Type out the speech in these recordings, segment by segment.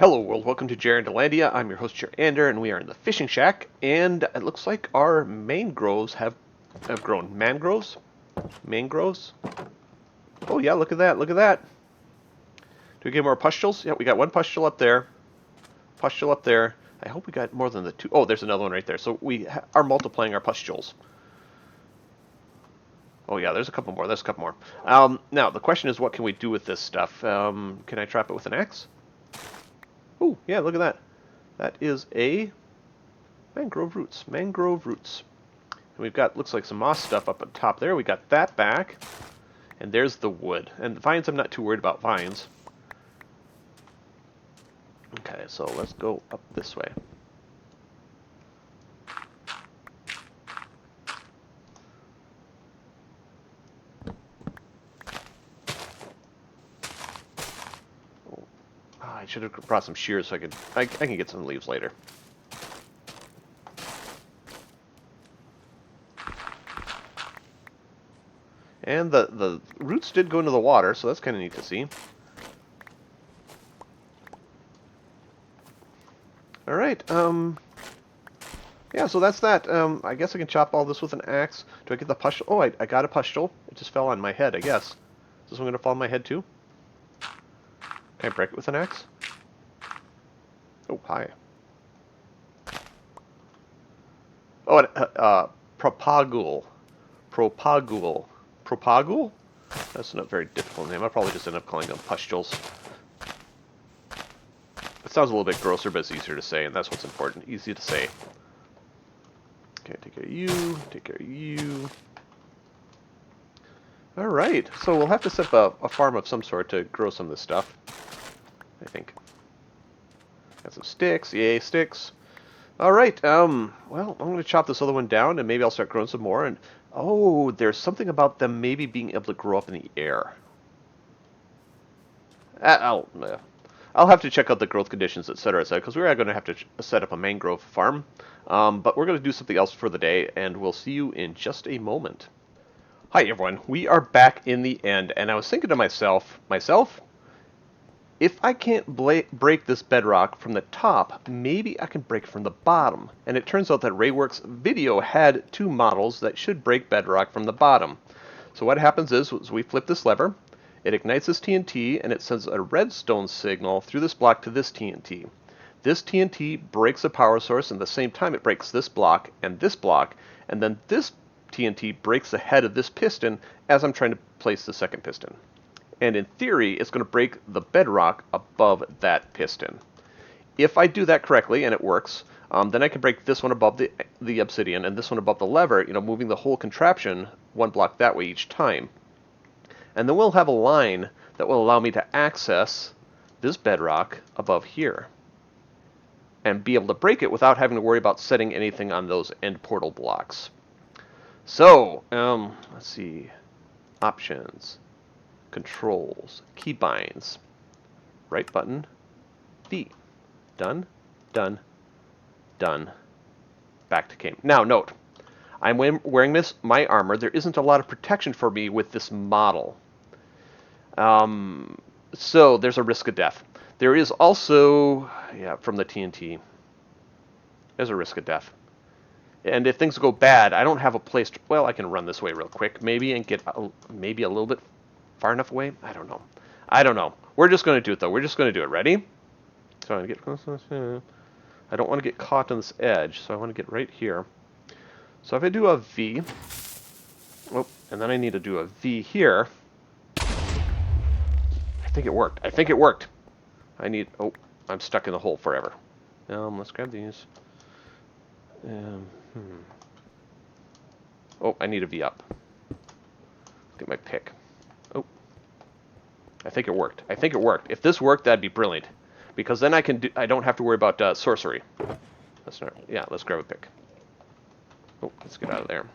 Hello world, welcome to Jeranderlandia. I'm your host Jerander, and we are in the fishing shack, and it looks like our mangroves have grown. Mangroves? Mangroves? Oh yeah, look at that, look at that. Do we get more pustules? Yeah, we got one pustule up there. Pustule up there. I hope we got more than the two. Oh, there's another one right there. So we are multiplying our pustules. Oh yeah, there's a couple more. There's a couple more. Now, the question is, what can we do with this stuff? Can I trap it with an axe? Oh, yeah, look at that. That is a mangrove roots. Mangrove roots. And we've got, looks like some moss stuff up on top there. We got that back. And there's the wood. And the vines, I'm not too worried about vines. Okay, so let's go up this way. Oh, I should have brought some shears so I can get some leaves later. And the roots did go into the water, so that's kind of neat to see. All right, yeah, so that's that. I guess I can chop all this with an axe. Do I get the pustule? Oh, I got a pustule. It just fell on my head, I guess. Is this one going to fall on my head too? Can I break it with an axe? Oh, hi. Oh, propagule. Propagule. Propagule? That's not a very difficult name. I'll probably just end up calling them pustules. It sounds a little bit grosser, but it's easier to say, and that's what's important. Easy to say. Okay, take care of you. Take care of you. All right, so we'll have to set up a farm of some sort to grow some of this stuff, I think. Got some sticks. Yay, sticks. All right, well, I'm going to chop this other one down, and maybe I'll start growing some more. And oh, there's something about them maybe being able to grow up in the air. I'll have to check out the growth conditions, etc., because we are going to have to set up a mangrove farm. But we're going to do something else for the day, and we'll see you in just a moment. Hi, everyone. We are back in the end, and I was thinking to myself, if I can't break this bedrock from the top, maybe I can break it from the bottom. And it turns out that Rayworks video had two models that should break bedrock from the bottom. So what happens is we flip this lever, it ignites this TNT, and it sends a redstone signal through this block to this TNT. This TNT breaks the power source, and at the same time it breaks this block, and then this TNT breaks the head of this piston as I'm trying to place the second piston. And in theory, it's going to break the bedrock above that piston. If I do that correctly, and it works, then I can break this one above the obsidian and this one above the lever, moving the whole contraption one block that way each time. And then we'll have a line that will allow me to access this bedrock above here and be able to break it without having to worry about setting anything on those end portal blocks. So, let's see. Options. Controls, keybinds, right button, V. Done, done, done. Back to game. Now note, I'm wearing my armor. There isn't a lot of protection for me with this model. So there's a risk of death. There is also, from the TNT, there's a risk of death. And if things go bad, I don't have a place to, well, I can run this way real quick, maybe, and get maybe a little bit far enough away? I don't know. We're just going to do it, though. We're just going to do it. Ready? So I get close. I don't want to get caught on this edge, so I want to get right here. So if I do a V, oh, and then I need to do a V here. I think it worked. Oh, I'm stuck in the hole forever. Let's grab these. Oh, I need a V up. Get my pick. Oh, I think it worked. If this worked, that'd be brilliant, because then I don't have to worry about sorcery. Let's grab a pick. Oh, let's get out of there.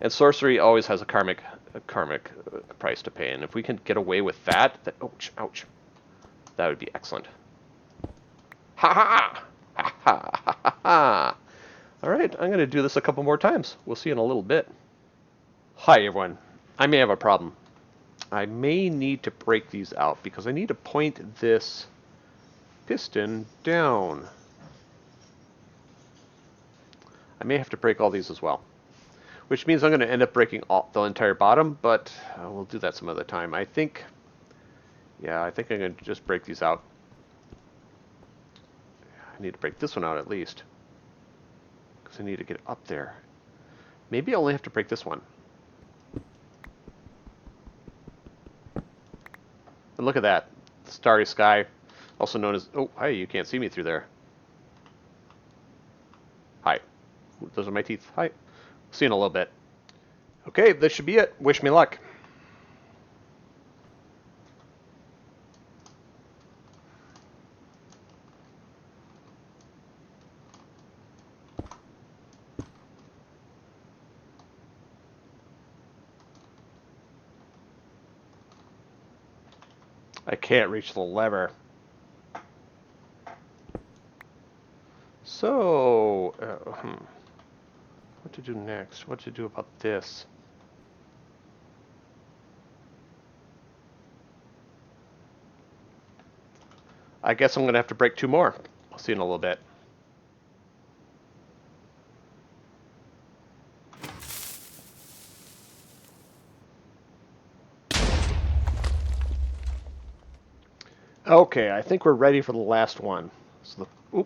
And sorcery always has a karmic price to pay, and if we can get away with that, ouch, that would be excellent. Ha ha ha ha ha ha ha. All right, I'm going to do this a couple more times. We'll see in a little bit. Hi, everyone. I may have a problem. I may need to break these out because I need to point this Piston down. I may have to break all these as well. Which means I'm going to end up breaking the entire bottom, but we'll do that some other time. I think I'm going to just break these out. I need to break this one out at least. Because I need to get up there. Maybe I only have to break this one. And look at that. Starry sky, also known as... Oh, hi, you can't see me through there. Hi. Those are my teeth. Hi. See you in a little bit. Okay, this should be it. Wish me luck. I can't reach the lever. So, what to do next? What to do about this? I guess I'm going to have to break 2 more. I'll see you in a little bit. Okay, I think we're ready for the last one. So the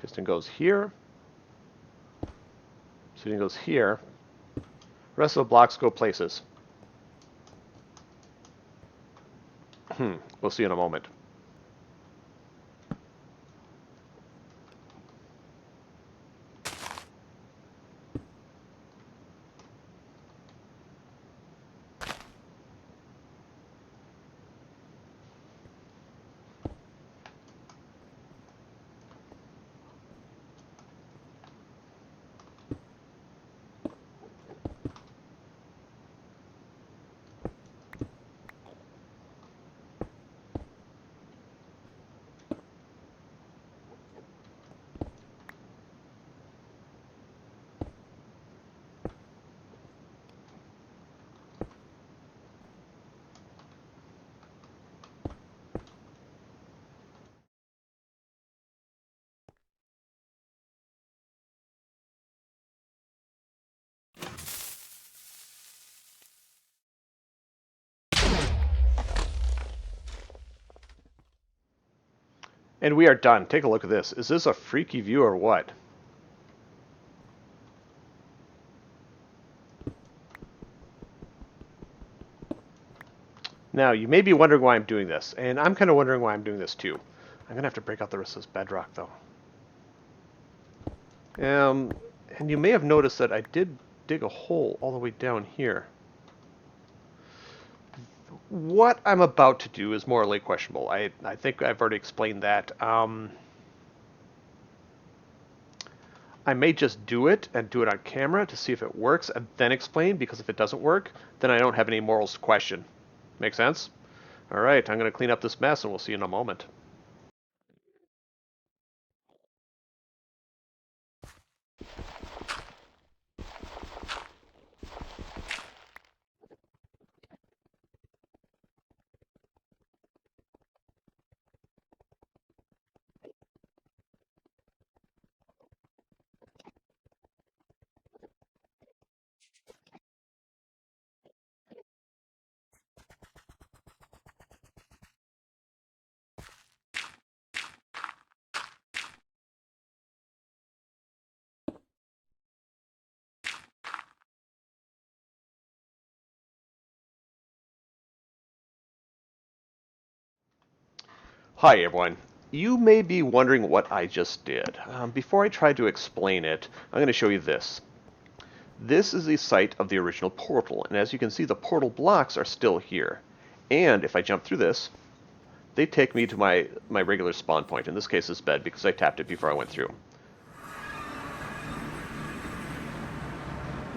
piston goes here. Piston goes here. The rest of the blocks go places. We'll see in a moment. And we are done. Take a look at this. Is this a freaky view or what? Now, you may be wondering why I'm doing this, and I'm kind of wondering why I'm doing this too. I'm going to have to break out the rest of this bedrock, though. And you may have noticed that I did dig a hole all the way down here. What I'm about to do is morally questionable. I think I've already explained that. I may just do it and do it on camera to see if it works and then explain, because if it doesn't work, then I don't have any morals to question. Make sense? All right, I'm going to clean up this mess and we'll see you in a moment. Hi everyone. You may be wondering what I just did. Before I try to explain it, I'm going to show you this. This is the site of the original portal, and as you can see, the portal blocks are still here. And if I jump through this, they take me to my regular spawn point. In this case, this bed, because I tapped it before I went through.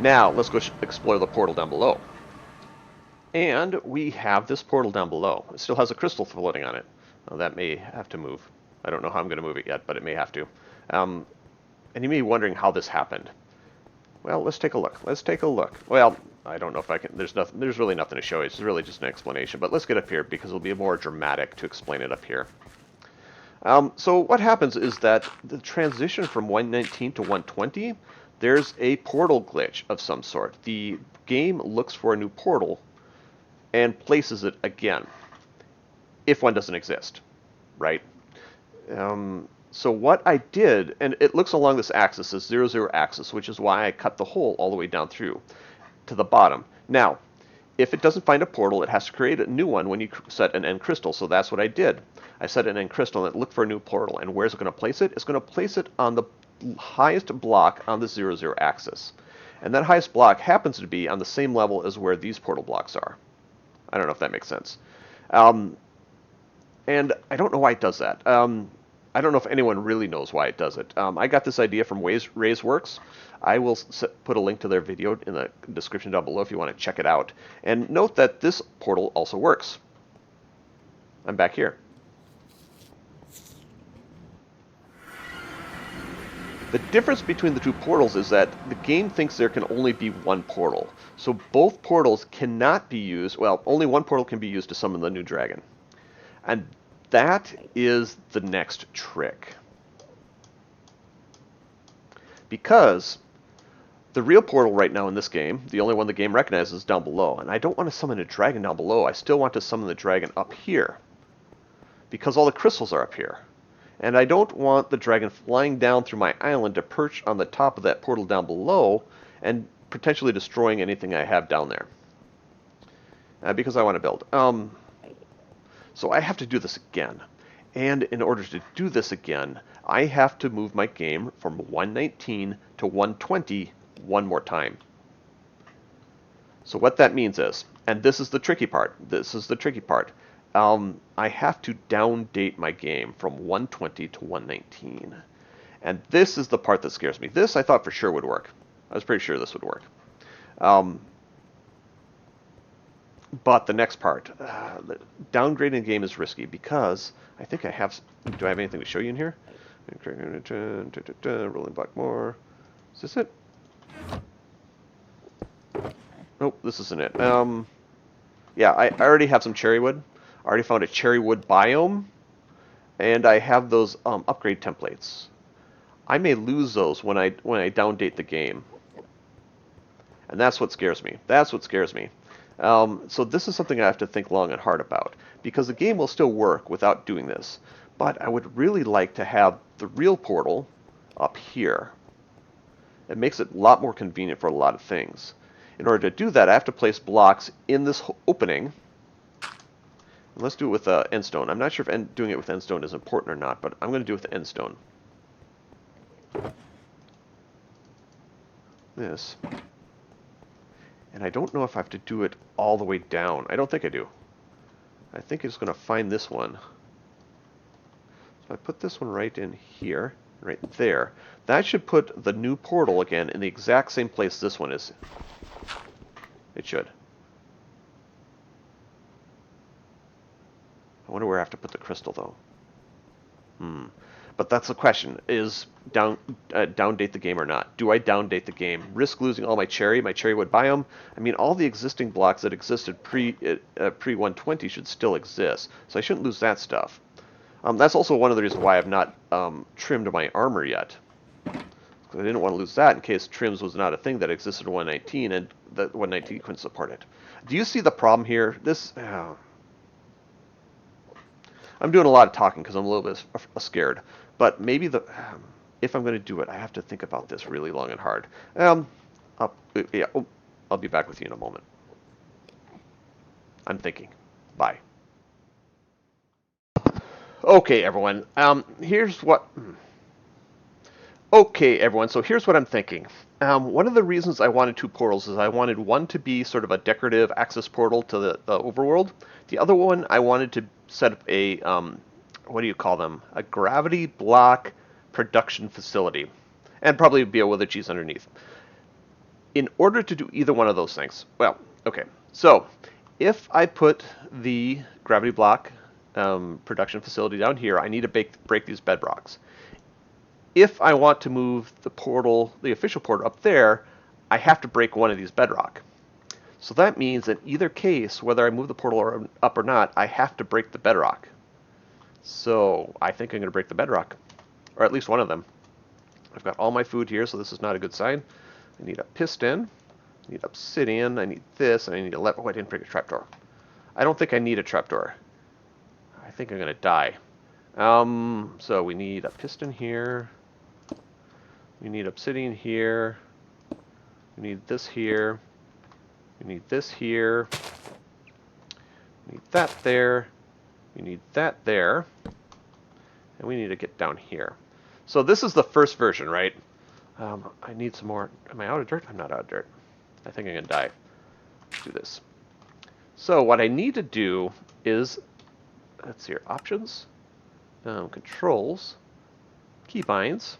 Now, let's go explore the portal down below. And we have this portal down below. It still has a crystal floating on it. Well, that may have to move. I don't know how I'm going to move it yet, but it may have to. And you may be wondering how this happened. Well, let's take a look. Let's take a look. Well, I don't know if I can... There's really nothing to show you. It's really just an explanation. But let's get up here, because it'll be more dramatic to explain it up here. So what happens is that the transition from 119 to 120, there's a portal glitch of some sort. The game looks for a new portal and places it again, if one doesn't exist, right? So what I did, and it looks along this axis, this 0, 0 axis, which is why I cut the hole all the way down through to the bottom. Now, if it doesn't find a portal, it has to create a new one when you set an end crystal. So that's what I did. I set an end crystal and it looked for a new portal. And where's it going to place it? It's going to place it on the highest block on the 0, 0 axis. And that highest block happens to be on the same level as where these portal blocks are. I don't know if that makes sense. And I don't know why it does that. I don't know if anyone really knows why it does it. I got this idea from Ray's Works. I will put a link to their video in the description down below if you want to check it out. And note that this portal also works. I'm back here. The difference between the two portals is that the game thinks there can only be one portal. So both portals cannot be used, well, only one portal can be used to summon the new dragon. And that is the next trick. Because the real portal right now in this game, the only one the game recognizes, is down below. And I don't want to summon a dragon down below. I still want to summon the dragon up here. Because all the crystals are up here. And I don't want the dragon flying down through my island to perch on the top of that portal down below and potentially destroying anything I have down there. Because I want to build. So I have to do this again. And in order to do this again, I have to move my game from 119 to 120 one more time. So what that means is, and this is the tricky part, I have to downdate my game from 120 to 119. And this is the part that scares me. This I thought for sure would work. I was pretty sure this would work. But the next part, downgrading the game is risky because I think I have... Do I have anything to show you in here? Rolling block more. Is this it? Nope, this isn't it. Yeah, I already have some cherry wood. I already found a cherry wood biome. And I have those upgrade templates. I may lose those when I downdate the game. And that's what scares me. That's what scares me. So this is something I have to think long and hard about, because the game will still work without doing this. But I would really like to have the real portal up here. It makes it a lot more convenient for a lot of things. In order to do that, I have to place blocks in this opening. Let's do it with endstone. I'm not sure if doing it with endstone is important or not, but I'm going to do it with endstone. This. And I don't know if I have to do it all the way down. I don't think I do. I think it's going to find this one. So I put this one right in here, right there. That should put the new portal again in the exact same place this one is. It should. I wonder where I have to put the crystal, though. But that's the question, is downdate the game or not? Do I downdate the game? Risk losing all my cherry wood biome? I mean, all the existing blocks that existed pre-120 should still exist, so I shouldn't lose that stuff. That's also one of the reasons why I've not trimmed my armor yet. I didn't want to lose that in case trims was not a thing that existed in 119, and that 119 couldn't support it. Do you see the problem here? I'm doing a lot of talking because I'm a little bit scared. But maybe if I'm going to do it, I have to think about this really long and hard. I'll be back with you in a moment. I'm thinking. Bye. Okay, everyone. Okay, everyone. So here's what I'm thinking. One of the reasons I wanted two portals is I wanted one to be sort of a decorative access portal to the overworld. The other one, I wanted to set up a, what do you call them? A gravity block production facility. And probably be a wither cheese underneath. In order to do either one of those things, well, okay. So, if I put the gravity block production facility down here, I need to break these bedrocks. If I want to move the portal, the official portal up there, I have to break one of these bedrock. So that means in either case, whether I move the portal up or not, I have to break the bedrock. So I think I'm going to break the bedrock, or at least one of them. I've got all my food here, so this is not a good sign. I need a piston, I need obsidian, I need this, and I need a lever. Oh, I didn't break a trapdoor. I don't think I need a trapdoor. I think I'm going to die. So we need a piston here. We need obsidian here. We need this here. We need this here. We need that there. We need that there. And we need to get down here. So this is the first version, right? I need some more. Am I out of dirt? I'm not out of dirt. I think I'm going to die. Let's do this. So what I need to do is, let's see here, options, controls, keybinds,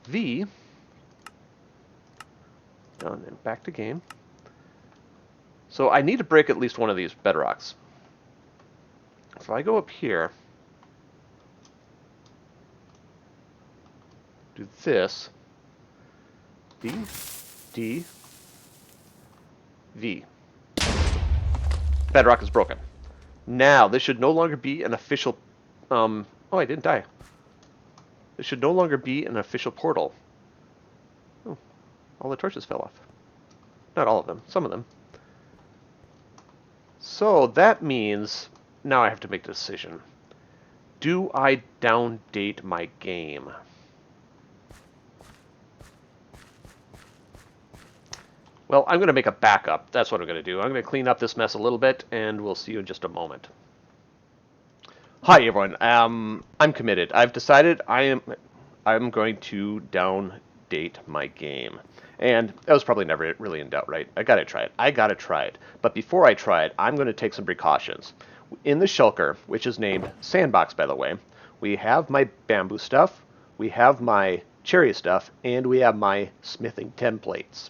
V, and then back to game. So I need to break at least one of these bedrocks. So I go up here, do this, D, D, V. Bedrock is broken. Now, this should no longer be an official... oh, I didn't die. This should no longer be an official portal. Oh, all the torches fell off. Not all of them, some of them. So that means now I have to make a decision. Do I downdate my game? Well, I'm going to make a backup. That's what I'm going to do. I'm going to clean up this mess a little bit, and we'll see you in just a moment. Hi, everyone. I'm committed. I've decided I'm going to downdate my game. And I was probably never really in doubt, right? I got to try it. But before I try it, I'm going to take some precautions. In the shulker, which is named Sandbox, by the way, we have my bamboo stuff, we have my cherry stuff, and we have my smithing templates.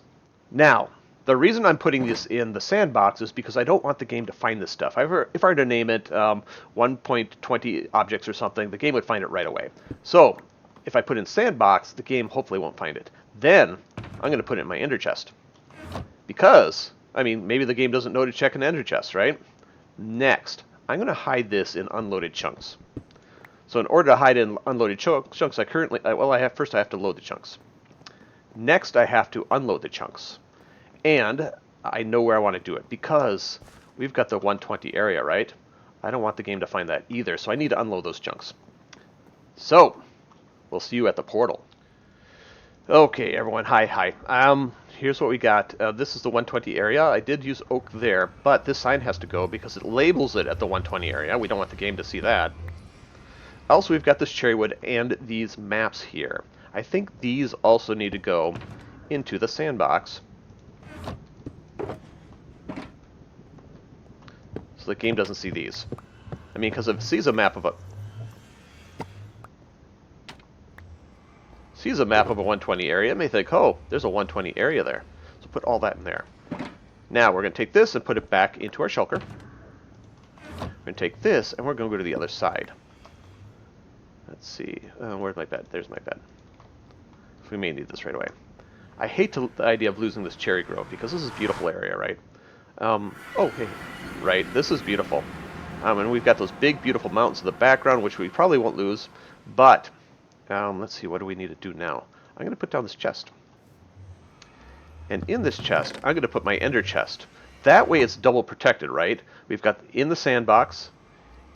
Now, the reason I'm putting this in the sandbox is because I don't want the game to find this stuff. If I were to name it 1.20 objects or something, the game would find it right away. So, if I put in sandbox, the game hopefully won't find it. Then, I'm going to put it in my ender chest. Because, I mean, maybe the game doesn't know to check an ender chest, right? Next, I'm going to hide this in unloaded chunks. So in order to hide in unloaded chunks, first I have to load the chunks. Next, I have to unload the chunks. And I know where I want to do it because we've got the 120 area, right? I don't want the game to find that either, so I need to unload those chunks. So, we'll see you at the portal. Okay, everyone, hi. Here's what we got. This is the 120 area. I did use oak there, but this sign has to go because it labels it at the 120 area. We don't want the game to see that. Also, we've got this cherry wood and these maps here. I think these also need to go into the sandbox. So the game doesn't see these. I mean, because if it sees a map of a 120 area, it may think, oh, there's a 120 area there. So put all that in there. Now we're going to take this and put it back into our shulker. We're going to take this and we're going to go to the other side. Let's see. Where's my bed? There's my bed. We may need this right away. I hate the idea of losing this cherry grove because this is a beautiful area, right? Okay. Right, this is beautiful. And we've got those big, beautiful mountains in the background, which we probably won't lose. But, let's see, what do we need to do now? I'm going to put down this chest. And in this chest, I'm going to put my ender chest. That way it's double protected, right? We've got in the sandbox,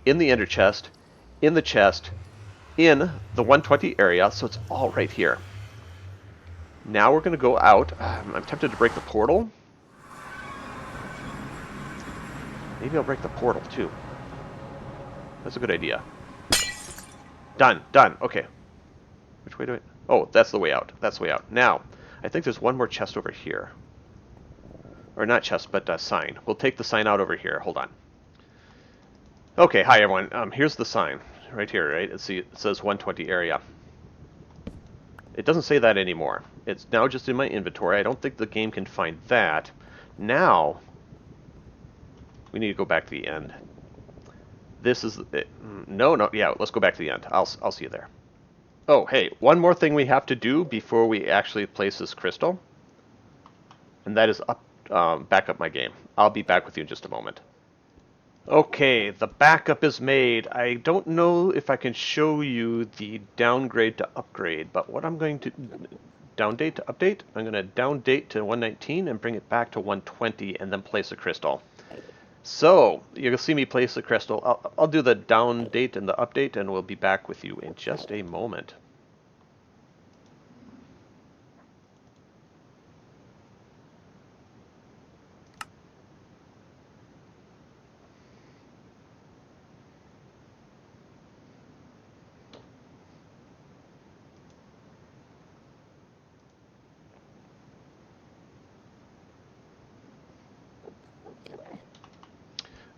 in the ender chest, in the chest, in the 120 area, so it's all right here. Now we're going to go out. I'm tempted to break the portal. Maybe I'll break the portal, too. That's a good idea. Done. Okay. Which way do I... Oh, that's the way out. That's the way out. Now, I think there's one more chest over here. Or not chest, but sign. We'll take the sign out over here. Hold on. Okay, hi, everyone. Here's the sign. Right here, right? It says 120 area. It doesn't say that anymore. It's now just in my inventory. I don't think the game can find that. Now, we need to go back to the end. This is... No, yeah, let's go back to the end. I'll see you there. Oh, hey, one more thing we have to do before we actually place this crystal. And that is back up my game. I'll be back with you in just a moment. Okay, the backup is made. I don't know if I can show you the downgrade to upgrade, but what I'm going to downdate to update, I'm going to downdate to 119 and bring it back to 120 and then place a crystal. So, you'll see me place a crystal. I'll do the downdate and the update and we'll be back with you in just a moment.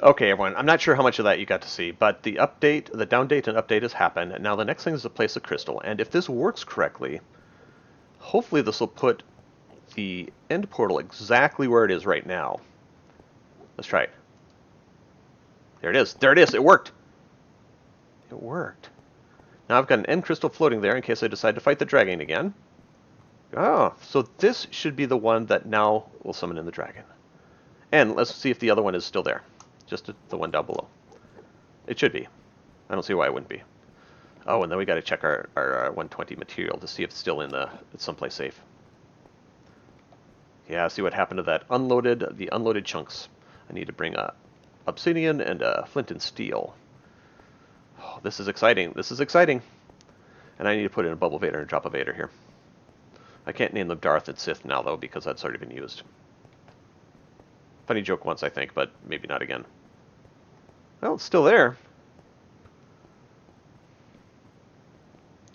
Okay, everyone, I'm not sure how much of that you got to see, but the update, the downdate and update has happened. Now the next thing is to place a crystal, and if this works correctly, hopefully this will put the end portal exactly where it is right now. Let's try it. There it is. There it is. It worked. It worked. Now I've got an end crystal floating there in case I decide to fight the dragon again. Oh, so this should be the one that now will summon in the dragon. And let's see if the other one is still there. Just the one down below. It should be. I don't see why it wouldn't be. Oh, and then we got to check our 120 material to see if it's still it's someplace safe. Yeah, see what happened to the unloaded chunks. I need to bring a obsidian and a flint and steel. Oh, this is exciting. This is exciting. And I need to put in a bubble vader and drop a vader here. I can't name them Darth and Sith now, though, because that's already been used. Funny joke once, I think, but maybe not again. Well, it's still there.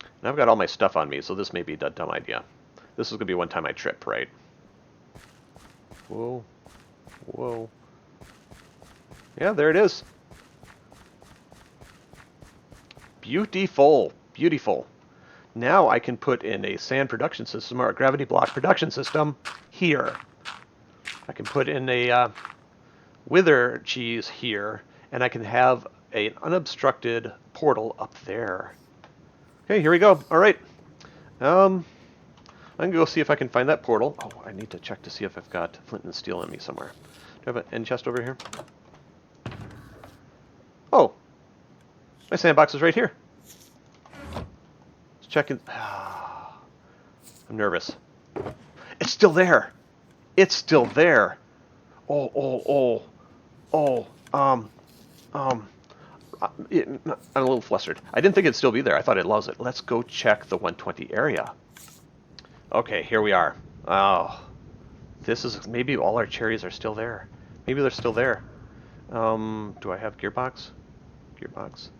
And I've got all my stuff on me, so this may be a dumb idea. This is going to be one time I trip, right? Whoa. Whoa. Yeah, there it is. Beautiful. Beautiful. Now I can put in a sand production system or a gravity block production system here. I can put in a wither cheese here, and I can have an unobstructed portal up there. Okay, here we go. All right. I'm going to go see if I can find that portal. Oh, I need to check to see if I've got flint and steel in me somewhere. Do I have an end chest over here? Oh, my sandbox is right here. Let's check in. I'm nervous. It's still there. It's still there. Oh. I'm a little flustered. I didn't think it'd still be there. I thought it loves it. Let's go check the 120 area. Okay, here we are. Oh, this is maybe all our cherries are still there. Maybe they're still there. Do I have gearbox? Gearbox.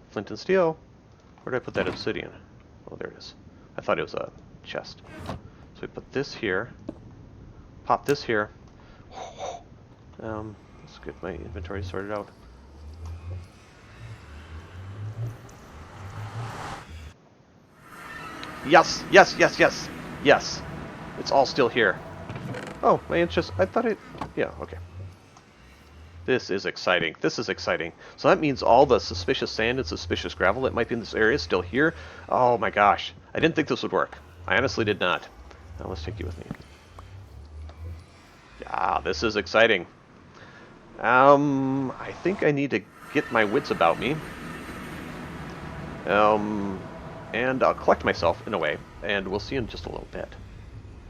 Flint and steel. Where did I put that obsidian? Oh, there it is. I thought it was a chest. So we put this here. Pop this here. Let's get my inventory sorted out. Yes. Yes. It's all still here. Oh, my interest. I thought it. Yeah, okay. This is exciting. This is exciting. So that means all the suspicious sand and suspicious gravel that might be in this area is still here. Oh my gosh. I didn't think this would work. I honestly did not. Now let's take you with me. Ah, this is exciting. I think I need to get my wits about me. And I'll collect myself in a way, and we'll see in just a little bit.